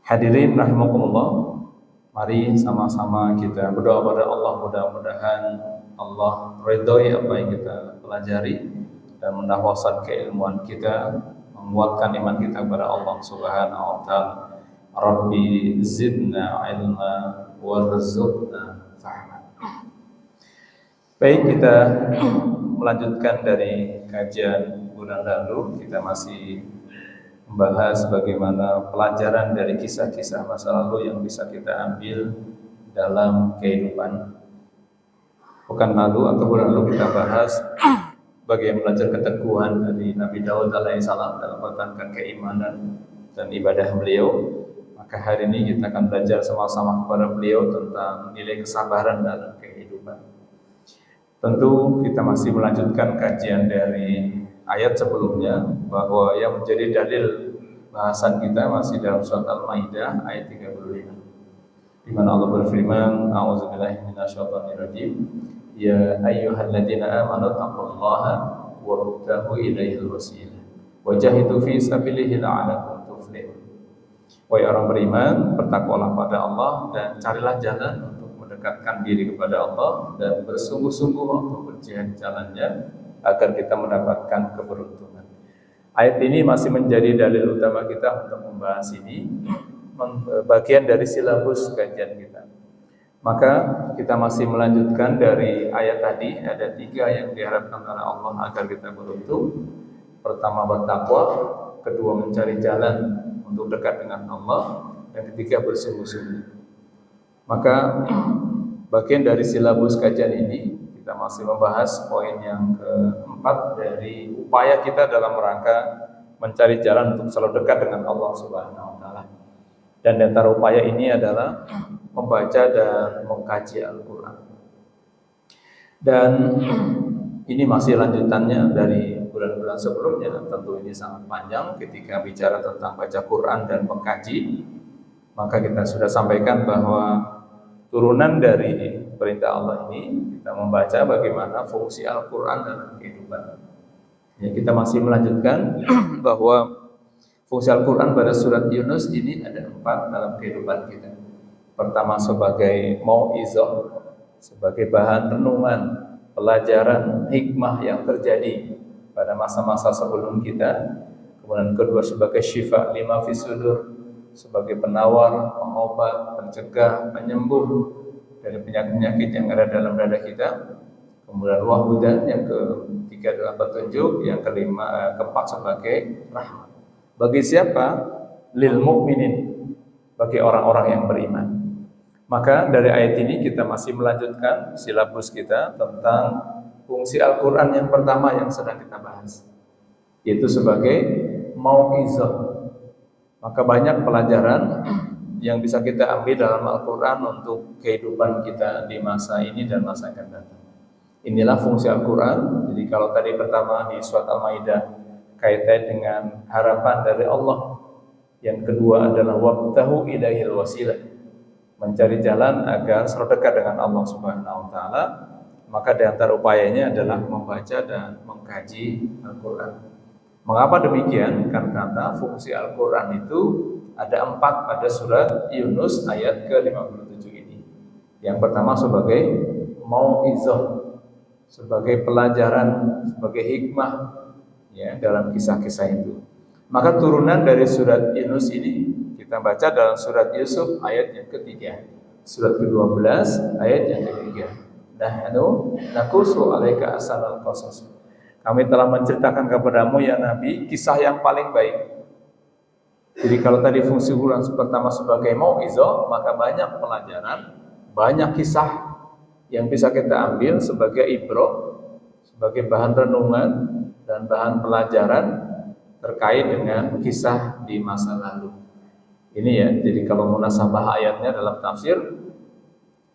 Hadirin rahimakumullah, mari sama-sama kita berdoa pada Allah, mudah-mudahan Allah ridhoi apa yang kita pelajari dan menambahkan keilmuan kita, menguatkan iman kita kepada Allah Subhanahu wa taala. Rabbi zidna ilma warzuqna fahma. Baik, kita melanjutkan dari kajian bulan lalu. Kita masih membahas bagaimana pelajaran dari kisah-kisah masa lalu yang bisa kita ambil dalam kehidupan. Pekan lalu atau bulan lalu kita bahas bagaimana belajar keteguhan dari Nabi Daud alaihissalam dalam mempertahankan keimanan dan ibadah beliau. Maka hari ini kita akan belajar sama-sama kepada beliau tentang nilai kesabaran dalam kehidupan. Tentu kita masih melanjutkan kajian dari ayat sebelumnya, bahwa yang menjadi dalil bahasan kita masih dalam surat Al-Maidah ayat 35, di mana Allah berfirman, a'udzubillahi minasyaitonirrajim, ya ayyuhalladzina amanu taqullaha wabtaghu ilaihil wasilah wajahidu fi sabilihi la'allakum tuflihun. Wahai orang beriman, bertakwalah pada Allah dan carilah jalan untuk mendekatkan diri kepada Allah dan bersungguh-sungguh untuk berjihad jalannya agar kita mendapatkan keberuntungan. Ayat ini masih menjadi dalil utama kita untuk membahas ini, bagian dari silabus kajian kita. Maka kita masih melanjutkan dari ayat tadi. Ada 3 yang diharapkan oleh Allah agar kita beruntung. Pertama, bertakwa. Kedua, mencari jalan untuk dekat dengan Allah. Dan ketiga, bersungguh-sungguh. Maka bagian dari silabus kajian ini kita masih membahas poin yang keempat dari upaya kita dalam rangka mencari jalan untuk selalu dekat dengan Allah Subhanahu wa taala. Dan di antara upaya ini adalah membaca dan mengkaji Al-Qur'an. Dan ini masih lanjutannya dari bulan-bulan sebelumnya. Tentu ini sangat panjang ketika bicara tentang baca Quran dan mengkaji. Maka kita sudah sampaikan bahwa turunan dari perintah Allah ini kita membaca bagaimana fungsi Al-Quran dalam kehidupan. Ya, kita masih melanjutkan bahwa fungsi Al-Quran pada surat Yunus ini ada 4 dalam kehidupan kita. Pertama, sebagai mau'izah, sebagai bahan renungan, pelajaran, hikmah yang terjadi pada masa-masa sebelum kita. Kemudian kedua, sebagai syifa lima fi sudur, sebagai penawar, pengobat, pencegah, penyembuh dari penyakit-penyakit yang ada dalam dada kita. Kemudian wahudan, yang ketiga adalah petunjuk, yang keempat sebagai rahmat. Bagi siapa? Lil mu'minin, bagi orang-orang yang beriman. Maka dari ayat ini kita masih melanjutkan silabus kita tentang fungsi Al-Quran yang pertama yang sedang kita bahas, yaitu sebagai mau'izah. Maka banyak pelajaran yang bisa kita ambil dalam Al-Quran untuk kehidupan kita di masa ini dan masa akan datang. Inilah fungsi Al-Quran. Jadi kalau tadi pertama di surat Al-Maidah kaitan dengan harapan dari Allah, yang kedua adalah wabtahu ilaihil wasilah, mencari jalan agar selalu dekat dengan Allah Subhanahu wa taala. Maka di antara upayanya adalah membaca dan mengkaji Al-Quran. Mengapa demikian? Karena fungsi Al-Quran itu ada 4 pada surat Yunus ayat ke-57 ini. Yang pertama sebagai mau'izah, sebagai pelajaran, sebagai hikmah ya dalam kisah-kisah itu. Maka turunan dari surat Yunus ini kita baca dalam surat Yusuf ayat yang ketiga, surat ke-12 ayat yang ketiga. Nahnu nakusu alaika ahsanal qasas. Kami telah menceritakan kepadamu ya Nabi kisah yang paling baik. Jadi kalau tadi fungsi Quran pertama sebagai mau'izah, maka banyak pelajaran, banyak kisah yang bisa kita ambil sebagai ibrah, sebagai bahan renungan dan bahan pelajaran terkait dengan kisah di masa lalu. Ini ya, jadi kalau munasabah ayatnya dalam tafsir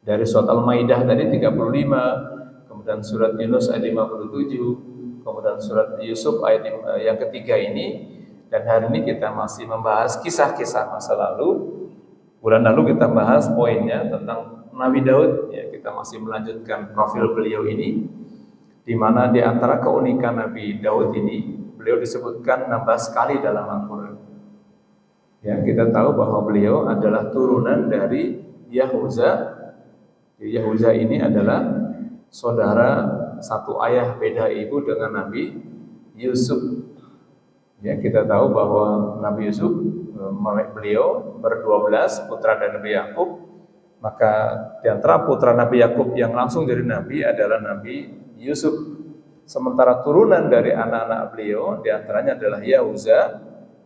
dari surat Al-Maidah tadi 35, kemudian surat Yunus ayat 57, kemudian surat Yusuf ayat yang ketiga ini, dan hari ini kita masih membahas kisah-kisah masa lalu. Bulan lalu kita bahas poinnya tentang Nabi Daud, ya, kita masih melanjutkan profil beliau ini, di mana di antara keunikan Nabi Daud ini, beliau disebutkan 16 kali dalam Al-Quran. Ya, kita tahu bahwa beliau adalah turunan dari Yahuza. Yahuza ini adalah saudara satu ayah beda ibu dengan Nabi Yusuf. Ya, kita tahu bahwa Nabi Yusuf, beliau ber-12 putra dari Nabi Yakub. Maka di antara putra Nabi Yakub yang langsung jadi nabi adalah Nabi Yusuf. Sementara turunan dari anak-anak beliau di antaranya adalah Yahuza.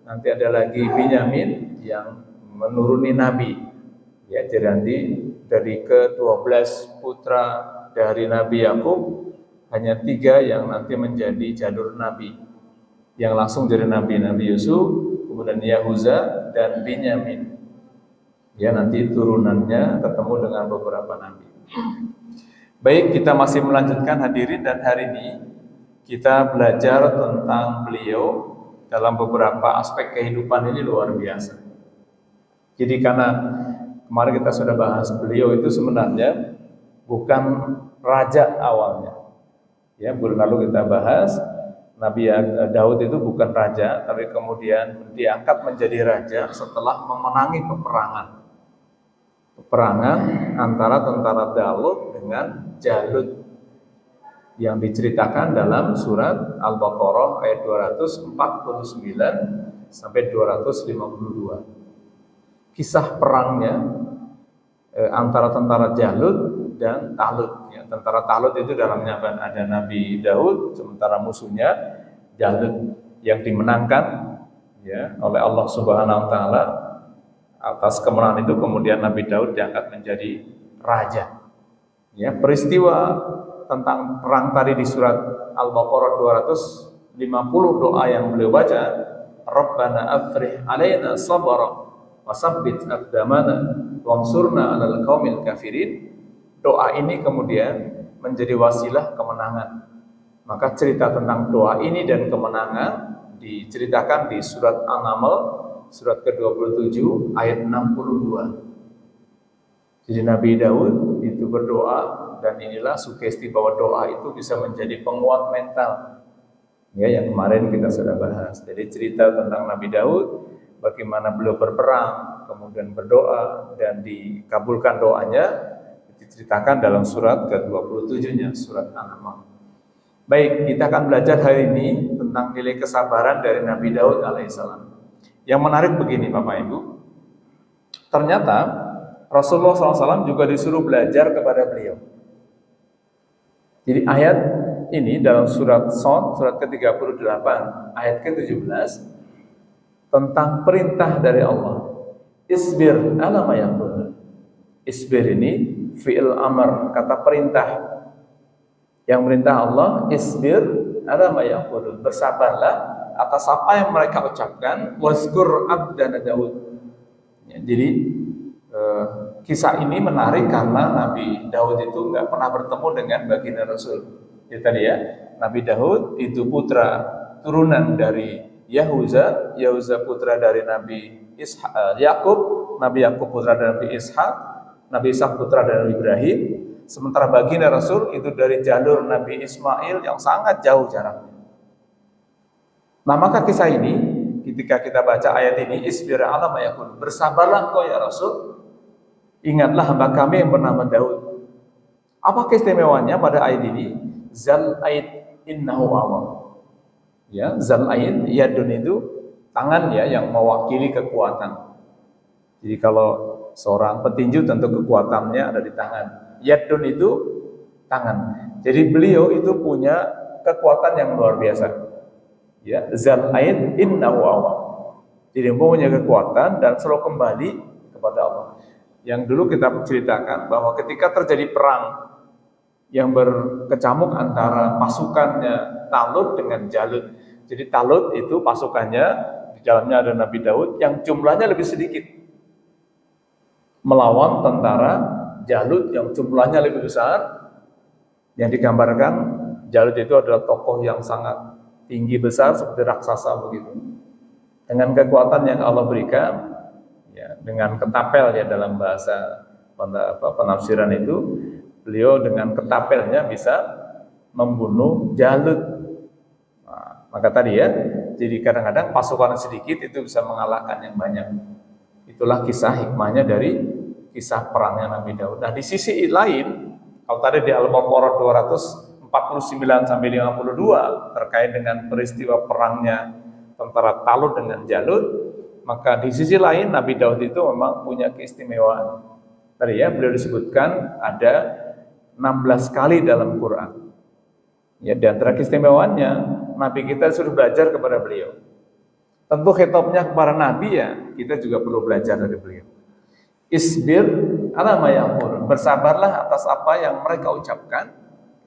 Nanti ada lagi Binyamin yang menuruni nabi. Ya, jadi nanti dari ke-12 putra dari Nabi Yakub hanya 3 yang nanti menjadi jalur nabi. Yang langsung jadi nabi, Nabi Yusuf, kemudian Yahuza dan Binyamin. Ya, nanti turunannya ketemu dengan beberapa nabi. Baik, kita masih melanjutkan hadirin, dan hari ini kita belajar tentang beliau dalam beberapa aspek kehidupan. Ini luar biasa. Jadi karena kemarin kita sudah bahas, beliau itu sebenarnya bukan raja awalnya. Ya, bulan lalu kita bahas Nabi Daud itu bukan raja, tapi kemudian diangkat menjadi raja setelah memenangi peperangan antara tentara Daud dengan Jalut yang diceritakan dalam surat Al-Baqarah ayat 249 sampai 252. Kisah perangnya antara tentara Jalut dan Talut. Ya, tentara Talut itu dalamnya ada Nabi Daud, sementara musuhnya Jalut yang dimenangkan ya oleh Allah Subhanahu wa taala. Atas kemenangan itu kemudian Nabi Daud diangkat menjadi raja. Ya, peristiwa tentang perang tadi di surat Al-Baqarah 250, doa yang beliau baca, Rabbana afrih alaina sabra wa sabbit aqdamana wansurna 'alal qaumil kafirin. Doa ini kemudian menjadi wasilah kemenangan. Maka cerita tentang doa ini dan kemenangan diceritakan di surat An-Naml surat ke-27 ayat 62. Jadi Nabi Daud itu berdoa, dan inilah sugesti bahwa doa itu bisa menjadi penguat mental. Ya, yang kemarin kita sudah bahas. Jadi cerita tentang Nabi Daud, bagaimana beliau berperang, kemudian berdoa dan dikabulkan doanya, diceritakan dalam surat ke-27-nya, surat An-Naml. Baik, kita akan belajar hari ini tentang nilai kesabaran dari Nabi Daud alaihissalam. Yang menarik begini Bapak Ibu, ternyata Rasulullah SAW juga disuruh belajar kepada beliau. Jadi ayat ini dalam surat Shad, surat ke-38, ayat ke-17, tentang perintah dari Allah. Isbir ala ma yaqul. Isbir ini fi'il amr, kata perintah. Yang perintah Allah, isbir ala ma yaqul. Bersabarlah atas apa yang mereka ucapkan. Wazkur abdana Daud. Ya, jadi kisah ini menarik karena Nabi Daud itu nggak pernah bertemu dengan baginda Rasul. Itu tadi ya, Nabi Daud itu putra turunan dari Yahuza, Yahuza putra dari Nabi Yakub, Nabi Yakub putra dari Nabi Ishak, Nabi Ishak putra dari Nabi Ibrahim. Sementara baginda Rasul itu dari jalur Nabi Ismail yang sangat jauh jaraknya. Nah, maka kisah ini ketika kita baca ayat ini, isbir ala ma yaqul, bersabarlah engkau ya Rasul, ingatlah hamba kami yang bernama Daud. Apa keistimewaannya pada ayat ini? Zal aid innahu awam. Ya, zal aid, yadun itu tangan ya, yang mewakili kekuatan. Jadi kalau seorang petinju tentu kekuatannya ada di tangan. Yadun itu tangan. Jadi beliau itu punya kekuatan yang luar biasa. Ya, zal aid innahu awam. Jadi mempunyai kekuatan dan selalu kembali kepada Allah. Yang dulu kita ceritakan bahwa ketika terjadi perang yang berkecamuk antara pasukannya Talut dengan Jalut. Jadi Talut itu pasukannya, di dalamnya ada Nabi Daud yang jumlahnya lebih sedikit, melawan tentara Jalut yang jumlahnya lebih besar. Yang digambarkan Jalut itu adalah tokoh yang sangat tinggi besar seperti raksasa begitu. Dengan kekuatan yang Allah berikan, ya, dengan ketapel ya dalam bahasa penafsiran itu, beliau dengan ketapelnya bisa membunuh Jalut. Nah, maka tadi ya, Jadi kadang-kadang pasukan sedikit itu bisa mengalahkan yang banyak. Itulah kisah hikmahnya dari kisah perangnya Nabi Daud. Nah, di sisi lain, kalau tadi di Al-Baqarah 249 sampai 52 terkait dengan peristiwa perangnya tentara Talut dengan Jalut, maka di sisi lain Nabi Daud itu memang punya keistimewaan. Tadi ya, beliau disebutkan ada 16 kali dalam Quran. Ya, di antara keistimewaannya, Nabi kita suruh belajar kepada beliau. Tentu khitabnya kepada Nabi ya, kita juga perlu belajar dari beliau. Isbir ala ma yaqulun, bersabarlah atas apa yang mereka ucapkan.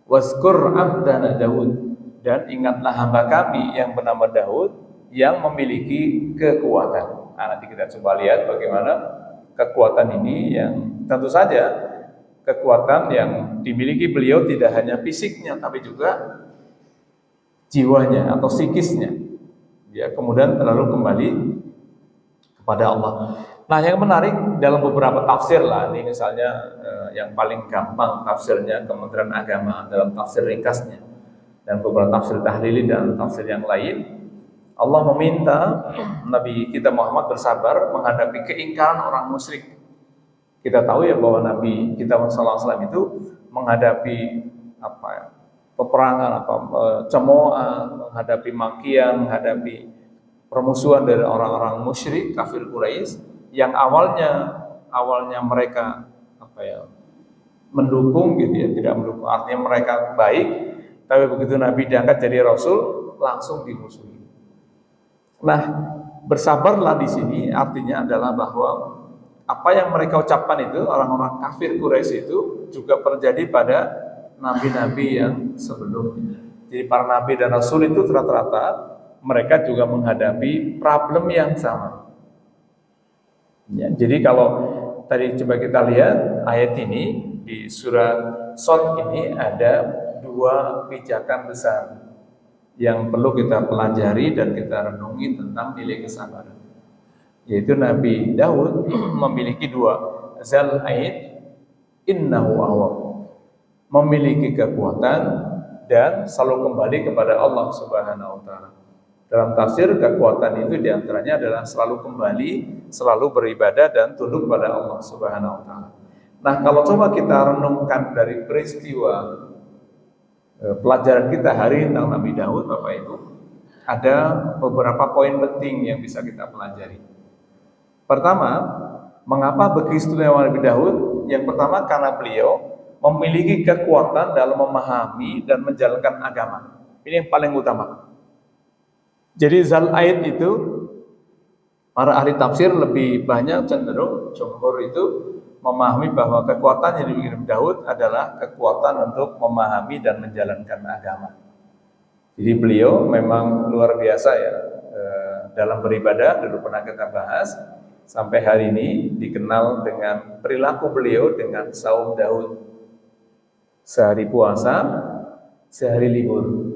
Waskur abdana Daud, dan ingatlah hamba kami yang bernama Daud yang memiliki kekuatan. Nah, nanti kita coba lihat bagaimana kekuatan ini yang tentu saja kekuatan yang dimiliki beliau tidak hanya fisiknya tapi juga jiwanya atau psikisnya. Ya, kemudian lalu kembali kepada Allah. Nah, yang menarik dalam beberapa tafsir lah, ini misalnya yang paling gampang tafsirnya Kementerian Agama dalam tafsir ringkasnya, dan beberapa tafsir tahlili dan tafsir yang lain, Allah meminta Nabi kita Muhammad bersabar menghadapi keingkaran orang musyrik. Kita tahu ya bahwa Nabi kita SAW itu menghadapi peperangan, cemoohan, menghadapi makian, menghadapi permusuhan dari orang-orang musyrik kafir Quraisy yang awalnya mereka mendukung gitu ya, tidak mendukung, artinya mereka baik, tapi begitu Nabi diangkat jadi Rasul langsung dimusuhi. Nah, bersabarlah di sini artinya adalah bahwa apa yang mereka ucapkan itu, orang-orang kafir Quraisy itu juga terjadi pada nabi-nabi yang sebelumnya. Jadi para nabi dan rasul itu rata-rata mereka juga menghadapi problem yang sama. Ya, jadi kalau tadi coba kita lihat ayat ini di surat Shad ini ada dua pijakan besar yang perlu kita pelajari dan kita renungi tentang nilai kesabaran. Yaitu Nabi Daud memiliki dua, zal aid innahu awwab, memiliki kekuatan dan selalu kembali kepada Allah Subhanahu wa taala. Dalam tafsir, kekuatan itu diantaranya adalah selalu kembali, selalu beribadah dan tunduk kepada Allah Subhanahu wa taala. Nah, kalau coba kita renungkan dari peristiwa pelajaran kita hari ini tentang Nabi Daud, Bapak Ibu, ada beberapa poin penting yang bisa kita pelajari. Pertama, mengapa begitu istimewa Nabi Daud? Yang pertama karena beliau memiliki kekuatan dalam memahami dan menjalankan agama. Ini yang paling utama. Jadi zal aid itu para ahli tafsir lebih banyak cenderung jumhur itu memahami bahwa kekuatan yang dimiliki Nabi Daud adalah kekuatan untuk memahami dan menjalankan agama. Jadi beliau memang luar biasa ya dalam beribadah, dulu pernah kita bahas. Sampai hari ini dikenal dengan perilaku beliau dengan saum Daud. Sehari puasa, sehari libur.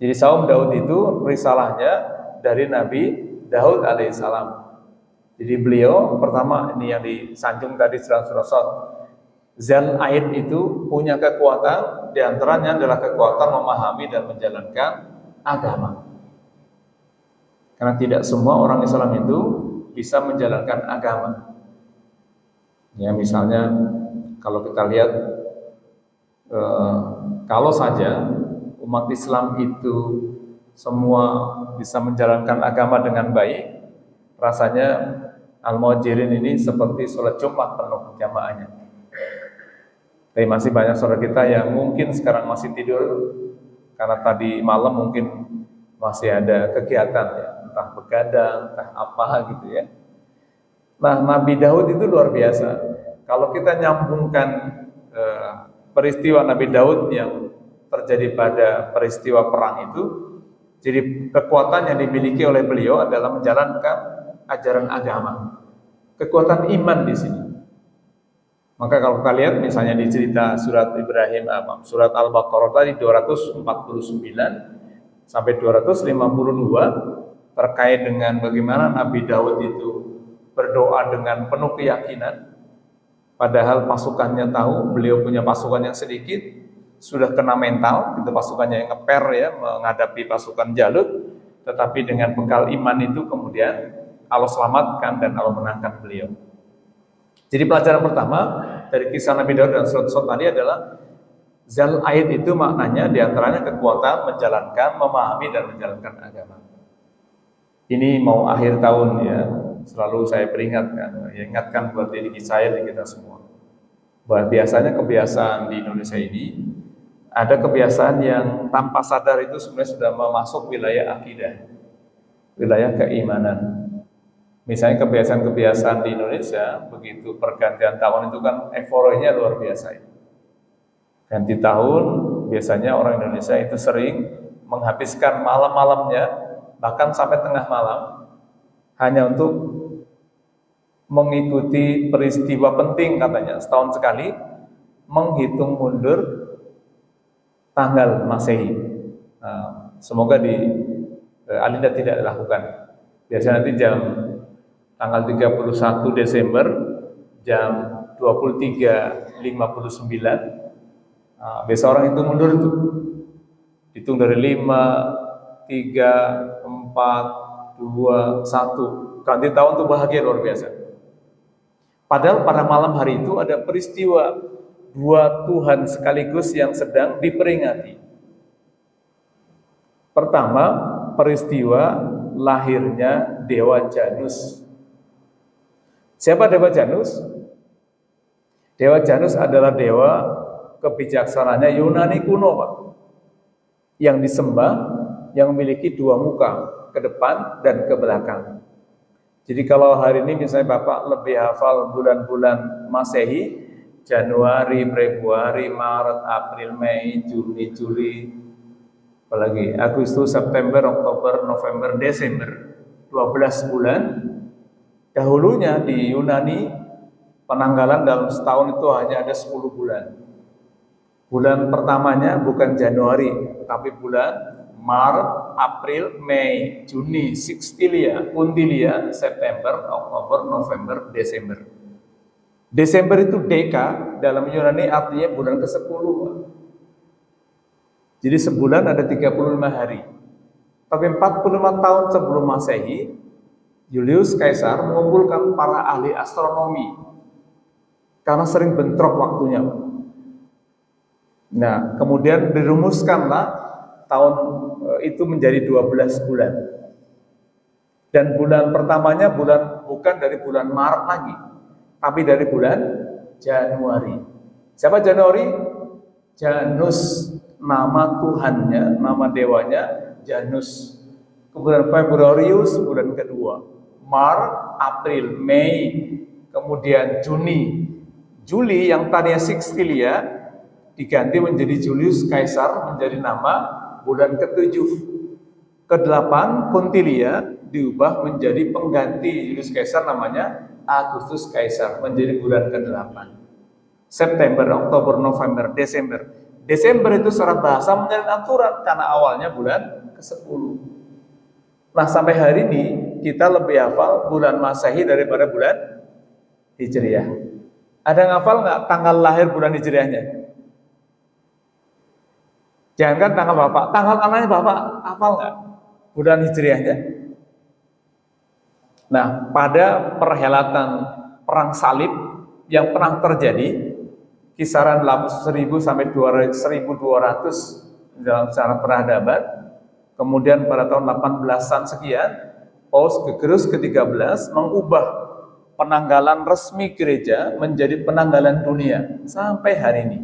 Jadi saum Daud itu risalahnya dari Nabi Daud alaihissalam. Jadi beliau pertama ini yang disanjung tadi surah Shad. Zal aid itu punya kekuatan, diantaranya adalah kekuatan memahami dan menjalankan agama. Karena tidak semua orang Islam itu bisa menjalankan agama. Ya, misalnya kalau kita lihat kalau saja umat Islam itu semua bisa menjalankan agama dengan baik, rasanya Al-Muhajirin ini seperti sholat Jumat penuh jamaahnya. Tapi masih banyak saudara kita yang mungkin sekarang masih tidur karena tadi malam mungkin masih ada kegiatan ya, entah begadang, entah apa gitu ya. Nah, Nabi Daud itu luar biasa. Kalau kita nyambungkan peristiwa Nabi Daud yang terjadi pada peristiwa perang itu, jadi kekuatan yang dimiliki oleh beliau adalah menjalankan ajaran agama, kekuatan iman di sini. Maka kalau kita lihat misalnya di cerita surat Ibrahim, surat Al-Baqarah tadi 249 sampai 252 terkait dengan bagaimana Nabi Daud itu berdoa dengan penuh keyakinan, padahal pasukannya tahu beliau punya pasukan yang sedikit, sudah kena mental, itu pasukannya yang ngeper ya menghadapi pasukan Jalut. tetapi dengan bekal iman itu kemudian Allah selamatkan dan Allah menangkan beliau. Jadi pelajaran pertama dari kisah Nabi Daud dan surat-surat tadi adalah Zal Aid itu maknanya diantaranya kekuatan menjalankan, memahami dan menjalankan agama. Ini mau akhir tahun ya, selalu saya peringatkan, ya, ingatkan buat diri saya dan kita semua. Bahwa biasanya kebiasaan di Indonesia ini ada kebiasaan yang tanpa sadar itu sebenarnya sudah memasuk wilayah akidah, wilayah keimanan. Misalnya kebiasaan-kebiasaan di Indonesia, begitu pergantian tahun itu kan euforianya luar biasa. Ganti tahun, biasanya orang Indonesia itu sering menghabiskan malam-malamnya, bahkan sampai tengah malam, hanya untuk mengikuti peristiwa penting katanya, setahun sekali, menghitung mundur tanggal Masehi. Nah, semoga di Alinda tidak dilakukan. Biasanya nanti jam tanggal 31 Desember jam 23.59 biasa orang itu mundur itu hitung dari 5, 3, 4, 2, 1 ganti tahun itu bahagia luar biasa. Padahal pada malam hari itu ada peristiwa dua Tuhan sekaligus yang sedang diperingati. Pertama, peristiwa lahirnya Dewa Janus. Siapa Dewa Janus? Dewa Janus adalah dewa kebijaksanaannya Yunani kuno, Pak. Yang disembah, yang memiliki dua muka, ke depan dan ke belakang. Jadi kalau hari ini misalnya Bapak lebih hafal bulan-bulan Masehi, Januari, Februari, Maret, April, Mei, Juni, Juli, apalagi Agustus, September, Oktober, November, Desember, 12 bulan. Dahulunya di Yunani penanggalan dalam setahun itu hanya ada 10 bulan. Bulan pertamanya bukan Januari, tapi bulan Maret, April, Mei, Juni, Sextilia, Quintilia, September, Oktober, November, Desember. Desember itu Deka, dalam Yunani artinya bulan ke-10. Jadi sebulan ada 35 hari. Tapi 45 tahun sebelum Masehi, Julius Caesar mengumpulkan para ahli astronomi karena sering bentrok waktunya. Nah, kemudian dirumuskanlah tahun itu menjadi 12 bulan. Dan bulan pertamanya bukan dari bulan Maret lagi, tapi dari bulan Januari. Siapa Januari? Janus, nama Tuhannya, nama dewanya Janus. Kemudian Februarius bulan kedua, Maret, April, Mei, kemudian Juni, Juli yang tadinya Sextilia diganti menjadi Julius Caesar menjadi nama bulan ke-7. Ke-8 Quintilia diubah menjadi pengganti Julius Caesar namanya Agustus Caesar menjadi bulan ke-8. September, Oktober, November, Desember. Desember itu secara bahasa menjadi aturan karena awalnya bulan ke-10. Nah, sampai hari ini kita lebih hafal bulan Masehi daripada bulan Hijriah. Ada yang hafal nggak tanggal lahir bulan Hijriahnya? Jangankan tanggal Bapak, tanggal anaknya Bapak hafal nggak bulan Hijriahnya? Nah, pada perhelatan perang salib yang pernah terjadi kisaran 1000 sampai 1200 dalam secara peradaban. Kemudian pada tahun 18-an sekian, Paus Gregorius ke-13 mengubah penanggalan resmi gereja menjadi penanggalan dunia sampai hari ini.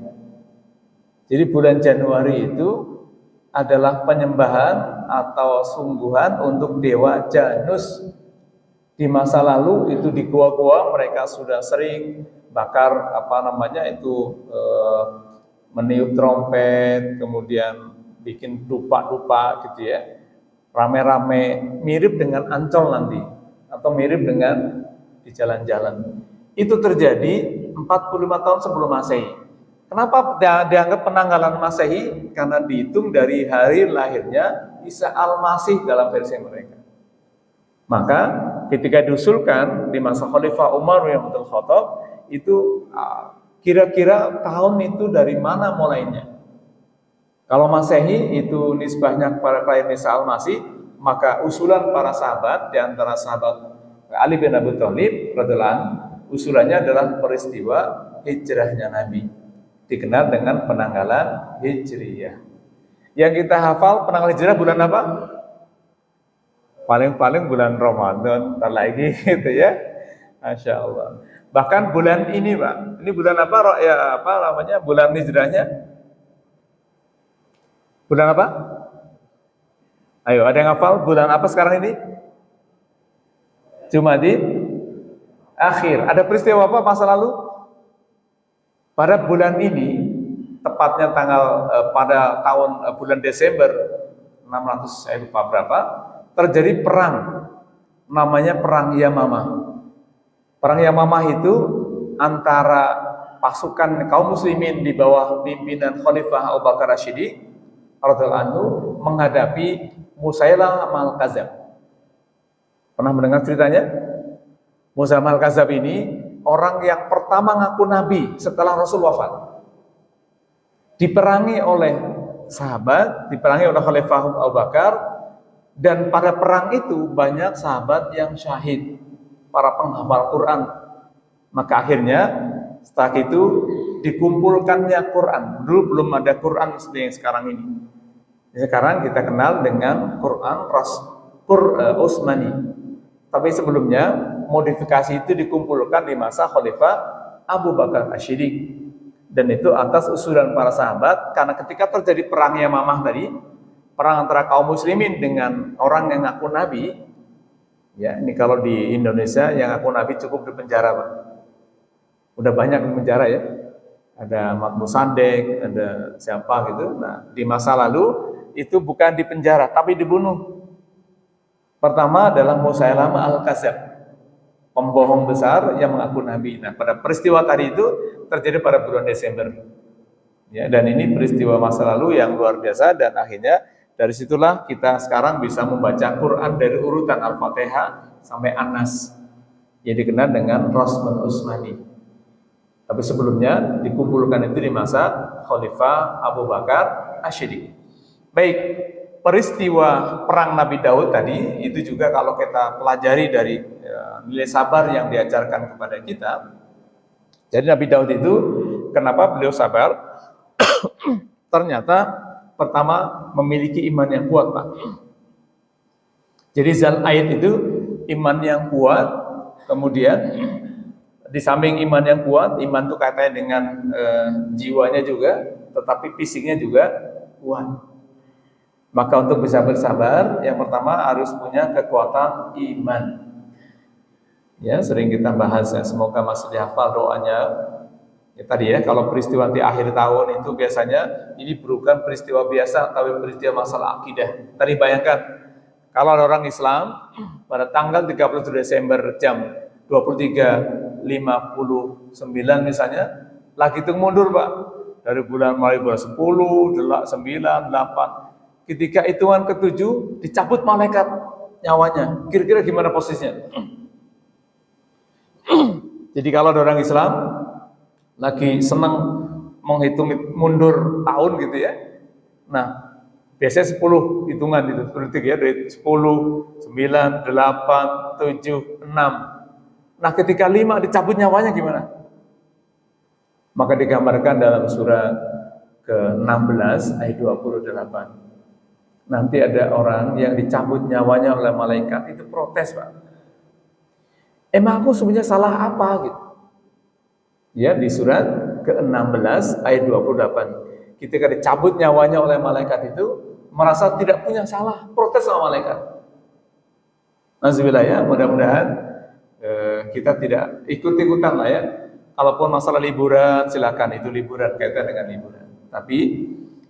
Jadi bulan Januari itu adalah penyembahan atau sungguhan untuk Dewa Janus. Di masa lalu itu di gua-gua mereka sudah sering bakar meniup trompet, kemudian bikin dupa-dupa gitu ya, rame-rame, mirip dengan Ancol nanti, atau mirip dengan di jalan-jalan. Itu terjadi 45 tahun sebelum Masehi. Kenapa dianggap penanggalan Masehi? Karena dihitung dari hari lahirnya Isa Al-Masih dalam versi mereka. Maka ketika diusulkan di masa Khalifah Umar bin Abdul Khattab, itu kira-kira tahun itu dari mana mulainya? Kalau Masehi itu nisbahnya kepada klien Isa Al-Masih, Maka usulan para sahabat, di antara sahabat Ali bin Abi Thalib radhiyallahu anhu, usulannya adalah peristiwa hijrahnya Nabi, dikenal dengan penanggalan Hijriyah. Yang kita hafal penanggalan Hijrah bulan apa? Paling-paling bulan Ramadan, ntar lagi gitu ya. Masya Allah. Bahkan bulan ini, Pak, ini bulan apa? Ya apa namanya? Bulan hijrahnya? Bulan apa? Ayo, ada yang hafal bulan apa sekarang ini? Jumadil Akhir. Ada peristiwa apa masa lalu? Pada bulan ini, tepatnya pada tahun bulan Desember 600 saya lupa berapa, terjadi perang, namanya Perang Yamamah. Perang Yamamah itu antara pasukan kaum muslimin di bawah pimpinan Khalifah Abu Bakar Asyidi radhiyallahu anhu menghadapi Musailamah al-Kadzab. Pernah mendengar ceritanya? Musailamah al-Kadzab ini orang yang pertama ngaku nabi setelah Rasul wafat. Diperangi oleh sahabat, diperangi oleh Khalifah Abu Bakar, dan pada perang itu banyak sahabat yang syahid, para penghafal Quran. Maka akhirnya setelah itu dikumpulkannya Quran. Dulu belum ada Quran seperti yang sekarang ini. Sekarang kita kenal dengan Quran Utsmani. Tapi sebelumnya modifikasi itu dikumpulkan di masa Khalifah Abu Bakar Asyidi. Dan itu atas usulan para sahabat, karena ketika terjadi perang Yamamah tadi, perang antara kaum muslimin dengan orang yang ngaku nabi, ya ini kalau di Indonesia yang ngaku nabi cukup di penjara, Pak. Udah banyak di penjara ya. Ada Ahmad Musandek, ada siapa gitu. Nah, di masa lalu itu bukan di penjara tapi dibunuh. Pertama adalah Musailamah al-Kadzab, pembohong besar yang mengaku nabi. Nah, pada peristiwa tadi itu terjadi pada bulan Desember. Ya, dan ini peristiwa masa lalu yang luar biasa, dan akhirnya dari situlah kita sekarang bisa membaca Quran dari urutan Al-Fatihah sampai An-Nas. Yang dikenal dengan Rasmun Utsmani. Tapi sebelumnya dikumpulkan itu di masa Khalifah Abu Bakar Asyidi. Baik, peristiwa perang Nabi Daud tadi itu juga kalau kita pelajari dari nilai sabar yang diajarkan kepada kita. Jadi Nabi Daud itu kenapa beliau sabar? Ternyata pertama memiliki iman yang kuat, Pak. Jadi Zal Aid itu iman yang kuat, kemudian di samping iman yang kuat, iman itu kaitannya dengan jiwanya juga, tetapi fisiknya juga kuat. Maka untuk bisa bersabar, yang pertama harus punya kekuatan iman. Ya, sering kita bahas ya, semoga masih dihafal doanya. Ya tadi ya, kalau peristiwa di akhir tahun itu biasanya ini bukan peristiwa biasa, tapi peristiwa masalah akidah. Tadi bayangkan, kalau ada orang Islam pada tanggal 30 Desember jam 23.59 misalnya, lagi hitung mundur, Pak. Dari mulai bulan 10, 9, 8. Ketika hitungan ke-7 dicabut malaikat nyawanya. Kira-kira gimana posisinya? Jadi kalau ada orang Islam lagi senang menghitung mundur tahun gitu ya. Nah, biasanya 10 hitungan itu, politik ya, dari 10, 9, 8, 7, 6. Nah, ketika 5 dicabut nyawanya gimana? Maka digambarkan dalam surat ke-16 ayat 28. Nanti ada orang yang dicabut nyawanya oleh malaikat, itu protes, Pak. Emang aku sebenarnya salah apa gitu? Ya, di surat ke-16 ayat 28. Ketika dicabut nyawanya oleh malaikat itu, merasa tidak punya salah, protes sama malaikat. Nazubillah ya, mudah-mudahan kita tidak ikut-ikutan lah ya. Kalaupun masalah liburan, silakan, itu liburan, kaitan dengan liburan. Tapi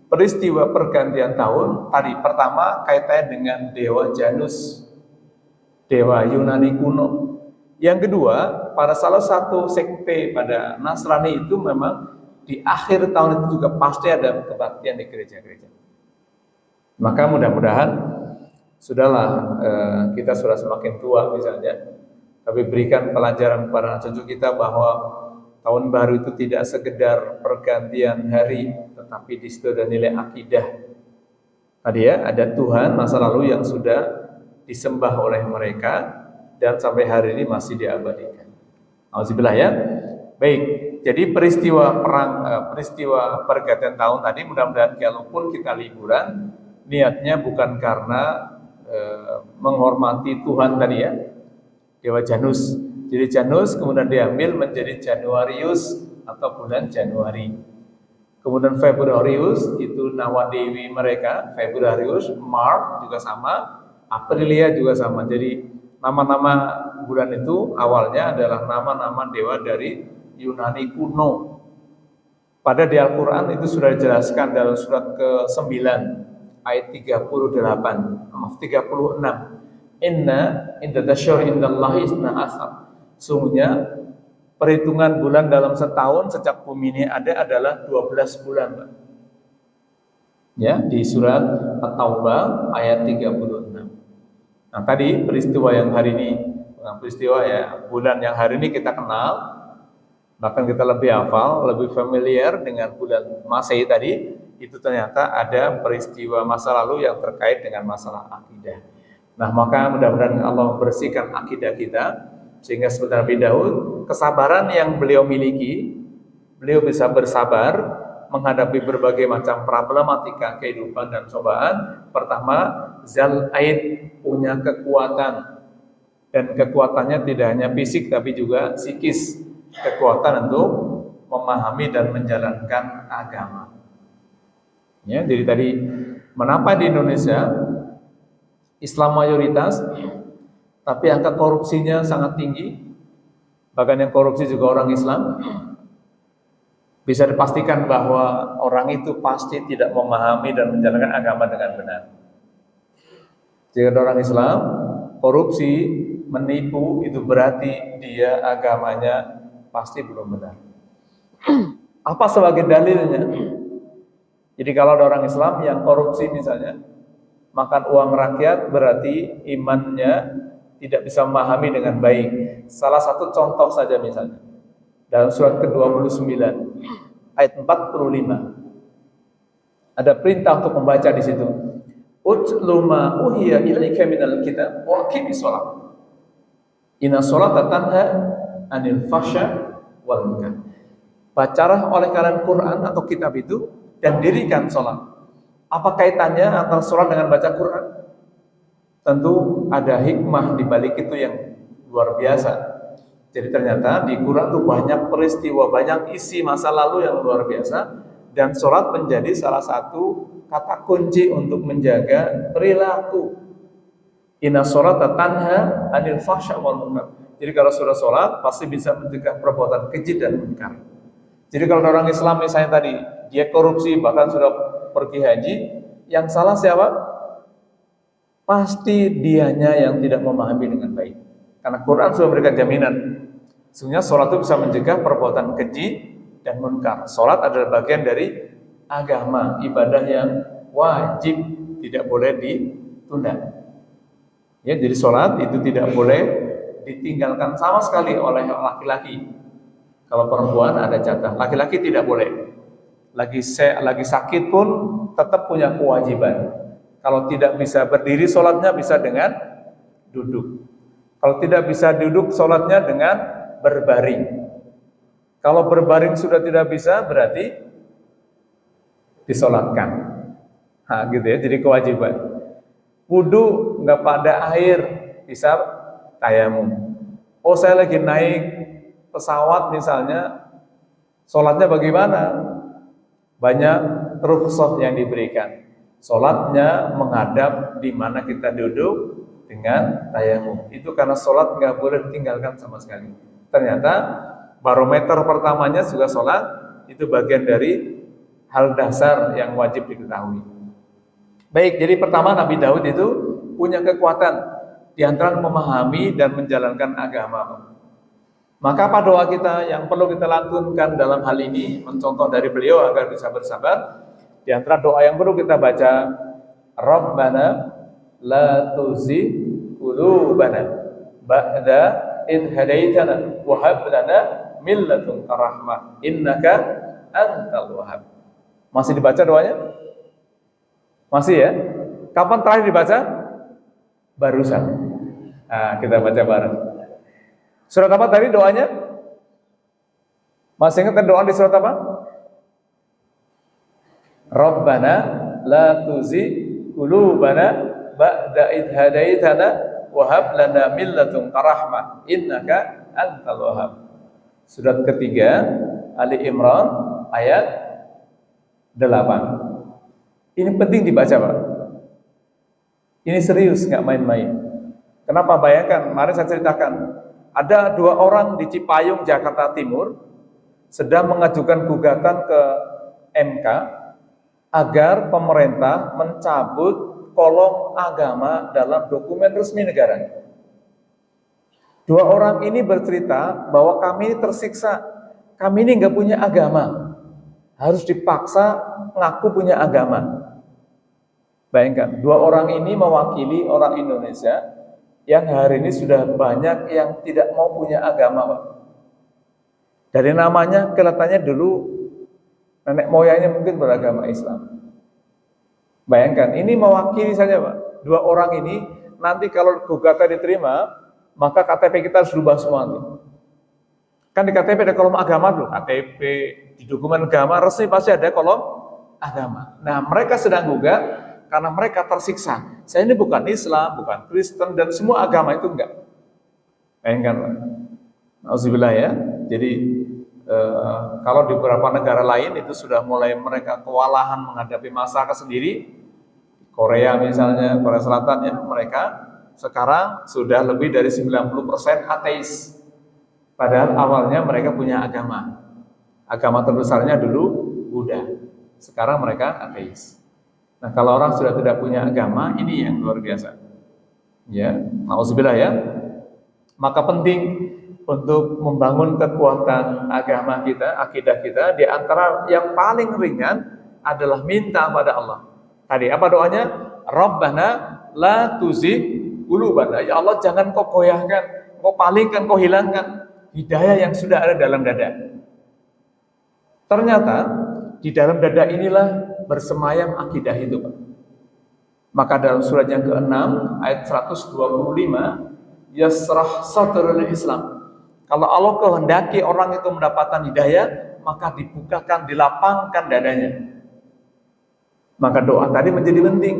peristiwa pergantian tahun tadi pertama kaitannya dengan dewa Janus, dewa Yunani kuno. Yang kedua, pada salah satu sekte pada Nasrani itu memang di akhir tahun itu juga pasti ada kebaktian di gereja-gereja. Maka mudah-mudahan sudahlah, kita sudah semakin tua misalnya, tapi berikan pelajaran kepada cucu kita bahwa tahun baru itu tidak sekedar pergantian hari, tetapi di situ ada nilai akidah. Tadi ya, ada Tuhan masa lalu yang sudah disembah oleh mereka dan sampai hari ini masih diabadikan. Alhamdulillah ya. Baik, jadi peristiwa peristiwa pergantian tahun tadi mudah-mudahan kalaupun kita liburan, niatnya bukan karena menghormati Tuhan tadi ya, Dewa Janus. Jadi Janus kemudian diambil menjadi Januarius atau bulan Januari. Kemudian Februarius itu nama dewi mereka, Februarius, Mart juga sama, Aprilia juga sama. Jadi nama-nama bulan itu awalnya adalah nama-nama dewa dari Yunani kuno. Pada di Al-Quran itu sudah dijelaskan dalam surat ke-9 ayat 36. Inna indadasyur indallahi isna asar. Sungguhnya perhitungan bulan dalam setahun sejak bumi ini ada adalah 12 bulan. Ya, di surat At-Taubah ayat 36. Nah, tadi peristiwa yang hari ini, peristiwa ya bulan yang hari ini kita kenal, bahkan kita lebih hafal, lebih familiar dengan bulan Masehi tadi, itu ternyata ada peristiwa masa lalu yang terkait dengan masalah akidah. Nah, maka mudah-mudahan Allah membersihkan akidah kita, sehingga seperti Nabi Daud, kesabaran yang beliau miliki, beliau bisa bersabar menghadapi berbagai macam problematika kehidupan dan cobaan. Pertama, Zal Aid punya kekuatan, dan kekuatannya tidak hanya fisik tapi juga psikis, kekuatan untuk memahami dan menjalankan agama. Ya, jadi tadi menapa di Indonesia Islam mayoritas, tapi angka korupsinya sangat tinggi, bahkan yang korupsi juga orang Islam. Bisa dipastikan bahwa orang itu pasti tidak memahami dan menjalankan agama dengan benar. Jika ada orang Islam korupsi, menipu, itu berarti dia agamanya pasti belum benar. Apa sebagai dalilnya? Jadi kalau ada orang Islam yang korupsi misalnya, makan uang rakyat, berarti imannya tidak bisa memahami dengan baik. Salah satu contoh saja misalnya, dalam surat ke-29 ayat 45 ada perintah untuk membaca di situ. Utlu ma uhiya ilaika minal kitab wa aqimis shalah. Inna sholata tanha 'anil fahsya wal munkar. Bacalah oleh kalian Quran atau kitab itu dan dirikan sholat. Apa kaitannya antara sholat dengan baca Quran? Tentu ada hikmah di balik itu yang luar biasa. Jadi ternyata di Quran itu banyak peristiwa, banyak isi masa lalu yang luar biasa, dan sholat menjadi salah satu kata kunci untuk menjaga perilaku. Inna sholata tanha 'anil fahsya wal munkar. Jadi kalau sudah sholat pasti bisa mencegah perbuatan keji dan munkar. Jadi kalau orang Islam misalnya tadi dia korupsi bahkan sudah pergi haji, yang salah siapa? Pasti dianya yang tidak memahami dengan baik. Karena Quran sudah memberikan jaminan. Sebenarnya sholat itu bisa mencegah perbuatan keji dan munkar. Sholat adalah bagian dari agama, ibadah yang wajib, tidak boleh ditunda. Ya, jadi sholat itu tidak boleh ditinggalkan sama sekali oleh laki-laki. Kalau perempuan ada jatah, laki-laki tidak boleh. Lagi sakit pun tetap punya kewajiban. Kalau tidak bisa berdiri, sholatnya bisa dengan duduk. Kalau tidak bisa duduk, sholatnya dengan berbaring. Kalau berbaring sudah tidak bisa, berarti disolatkan. Nah, gitu ya. Jadi kewajiban. Wudu nggak pada air, bisa tayamum. Oh, saya lagi naik pesawat misalnya, sholatnya bagaimana? Banyak rukhsah yang diberikan. Sholatnya menghadap di mana kita duduk dengan tayamum. Itu karena sholat nggak boleh ditinggalkan sama sekali. Ternyata barometer pertamanya juga sholat, itu bagian dari hal dasar yang wajib diketahui. Baik, jadi pertama Nabi Daud itu punya kekuatan di antara memahami dan menjalankan agama. Maka apa doa kita yang perlu kita lantunkan dalam hal ini, mencontoh dari beliau agar bisa bersabar? Di antara doa yang perlu kita baca, Rabbana la tuzigh qulubana ba'da idh hadaitana wa hab lana min ladunka rahmah innaka antal wahhab. Masih dibaca doanya? Masih ya? Kapan terakhir dibaca? Barusan. Nah, kita baca bareng. Surat apa tadi doanya? Masih ingat doa di surat apa? Rabbana la tuzigh qulubana ba'da idh hadaitana wa hab lana min ladunka rahmah innaka antal wahhab. Surat ketiga Ali Imran ayat 8. Ini penting dibaca, Pak. Ini serius, nggak main-main. Kenapa? Bayangkan, kemarin saya ceritakan, ada 2 orang di Cipayung, Jakarta Timur, sedang mengajukan gugatan ke MK agar pemerintah mencabut kolom agama dalam dokumen resmi negara. 2 orang ini bercerita bahwa kami ini tersiksa, kami ini nggak punya agama, harus dipaksa ngaku punya agama. Bayangkan, 2 orang ini mewakili orang Indonesia yang hari ini sudah banyak yang tidak mau punya agama, Pak. Dari namanya kelihatannya dulu nenek moyangnya mungkin beragama Islam. Bayangkan, ini mewakili saja, Pak. 2 orang ini nanti kalau gugatan diterima, maka KTP kita harus berubah semua nanti. Kan di KTP ada kolom agama dulu, KTP, di dokumen agama resmi pasti ada kolom agama. Nah, mereka sedang gugat karena mereka tersiksa. Saya ini bukan Islam, bukan Kristen, dan semua agama itu enggak. Bayangkan, auzubillah ya. Jadi kalau di beberapa negara lain itu sudah mulai mereka kewalahan menghadapi masyarakat sendiri. Korea misalnya, Korea Selatan ya, mereka sekarang sudah lebih dari 90% ateis. Padahal awalnya mereka punya agama. Agama terbesarnya dulu Buddha. Sekarang mereka ateis. Nah, kalau orang sudah tidak punya agama, ini yang luar biasa. Ya, nauzubillah ya. Maka penting untuk membangun kekuatan agama kita, akidah kita, di antara yang paling ringan adalah minta pada Allah. Tadi apa doanya? Rabbana la tuzigh qulubana. Ya Allah, jangan kau goyahkan, kau palingkan, kau hilangkan hidayah yang sudah ada dalam dada. Ternyata di dalam dada inilah bersemayam akidah itu, Pak. Maka dalam surat yang ke-6 ayat 125, yasrah sadrul Islam. Kalau Allah kehendaki orang itu mendapatkan hidayah, maka dibukakan, dilapangkan dadanya. Maka doa tadi menjadi penting.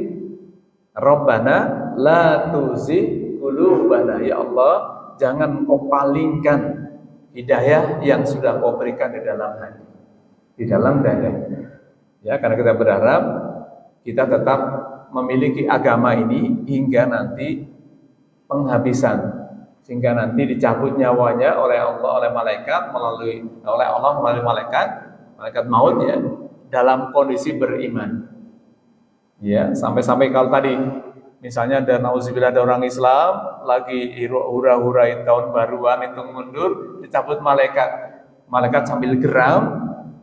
Rabbana la tuzigh qulubana. Ya Allah, jangan kau palingkan hidayah yang sudah kau berikan di dalam hati, di dalam dada. Ya, karena kita berharap kita tetap memiliki agama ini hingga nanti penghabisan, sehingga nanti dicabut nyawanya oleh Allah, oleh malaikat, oleh Allah melalui malaikat maut ya, dalam kondisi beriman. Ya, sampai-sampai kalau tadi misalnya ada nauzubillah ada orang Islam lagi hura-hurain tahun baruan itu mundur, dicabut malaikat sambil geram